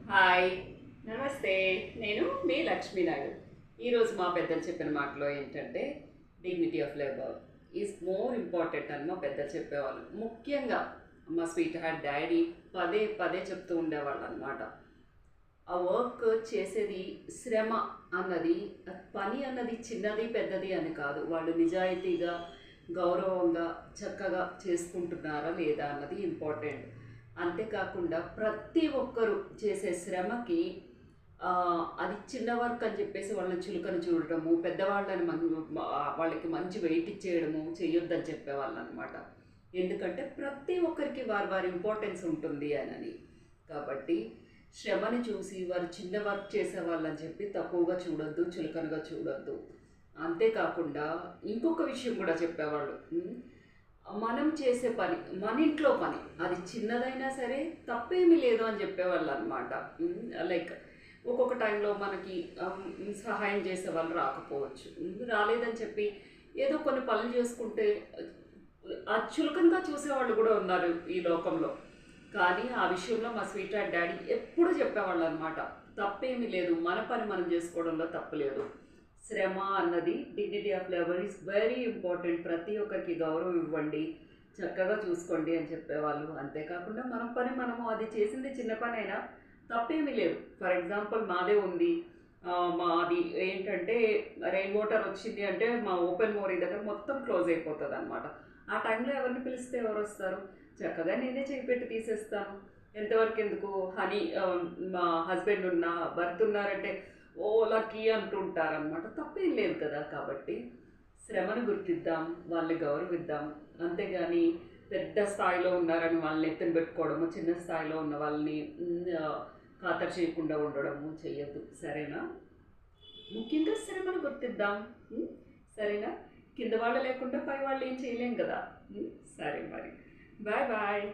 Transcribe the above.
Hi, నమస్తే. నేను మీ లక్ష్మీ నాయుడు. ఈరోజు మా పెద్దలు చెప్పిన మాటలో ఏంటంటే dignity of labour is more important అని మా పెద్దలు చెప్పేవాళ్ళు. ముఖ్యంగా మా స్వీట్ హార్ట్ డాడీ పదే పదే చెప్తూ ఉండేవాళ్ళు అనమాట. ఆ వర్క్ చేసేది శ్రమ అన్నది, పని అన్నది చిన్నది పెద్దది అని కాదు. వాళ్ళు నిజాయితీగా, గౌరవంగా, చక్కగా చేసుకుంటున్నారా లేదా అన్నది ఇంపార్టెంట్. అంతేకాకుండా ప్రతి ఒక్కరు చేసే శ్రమకి అది చిన్న వర్క్ అని చెప్పేసి వాళ్ళని చులకన చూడటము, పెద్దవాళ్ళని వాళ్ళకి మంచి వెయిట్ ఇచ్చేయడము చేయొద్దని చెప్పేవాళ్ళు అనమాట. ఎందుకంటే ప్రతి ఒక్కరికి వారి వారి ఇంపార్టెన్స్ ఉంటుంది అని. కాబట్టి శ్రమని చూసి వారు చిన్న వర్క్ చేసే వాళ్ళని చెప్పి తక్కువగా చూడొద్దు, చులకనగా చూడొద్దు. అంతేకాకుండా ఇంకొక విషయం కూడా చెప్పేవాళ్ళు. మనం చేసే పని, మన ఇంట్లో పని, అది చిన్నదైనా సరే తప్పేమీ లేదు అని చెప్పేవాళ్ళు అనమాట. లైక్ ఒక్కొక్క టైంలో మనకి సహాయం చేసే వాళ్ళు రాకపోవచ్చు. రాలేదని చెప్పి ఏదో కొన్ని పనులు చేసుకుంటే చులకనగా చూసేవాళ్ళు కూడా ఉన్నారు ఈ లోకంలో. కానీ ఆ విషయంలో మా స్వీట్ హార్ట్ డాడీ ఎప్పుడు చెప్పేవాళ్ళు అనమాట, తప్పేమీ లేదు, మన పని మనం చేసుకోవడంలో తప్పు లేదు. శ్రమ అన్నది dignity of labour is very important. ప్రతి ఒక్కరికి గౌరవం ఇవ్వండి, చక్కగా చూసుకోండి అని చెప్పేవాళ్ళు. అంతేకాకుండా మన పని మనము, అది చేసింది చిన్న పని అయినా తప్పేమీ లేదు. ఫర్ ఎగ్జాంపుల్ మాదే ఉంది, మాది ఏంటంటే రెయిన్ వాటర్ వచ్చింది అంటే మా ఓపెన్ మోరీ దగ్గర మొత్తం క్లోజ్ అయిపోతుంది అనమాట. ఆ టైంలో ఎవరిని పిలిస్తే ఎవరు వస్తారు? చక్కగా నేనే చేపెట్టి తీసేస్తాను. ఎంతవరకు ఎందుకు హనీ, మా హస్బెండ్ ఉన్నా భర్త ఉన్నారంటే ఓ లక్కీ అంటుంటారనమాట. తప్పేం లేదు కదా. కాబట్టి శ్రమను గుర్తిద్దాం, వాళ్ళని గౌరవిద్దాం. అంతేగాని పెద్ద స్థాయిలో ఉన్నారని వాళ్ళని ఎత్తున పెట్టుకోవడము, చిన్న స్థాయిలో ఉన్న వాళ్ళని ఖాతరు చేయకుండా ఉండడము చేయొద్దు. సరేనా? ముఖ్యంగా శ్రమను గుర్తిద్దాం. సరేనా? కింద వాళ్ళు లేకుండా పై వాళ్ళు ఏం చేయలేం కదా. సరే మరి, బాయ్ బాయ్.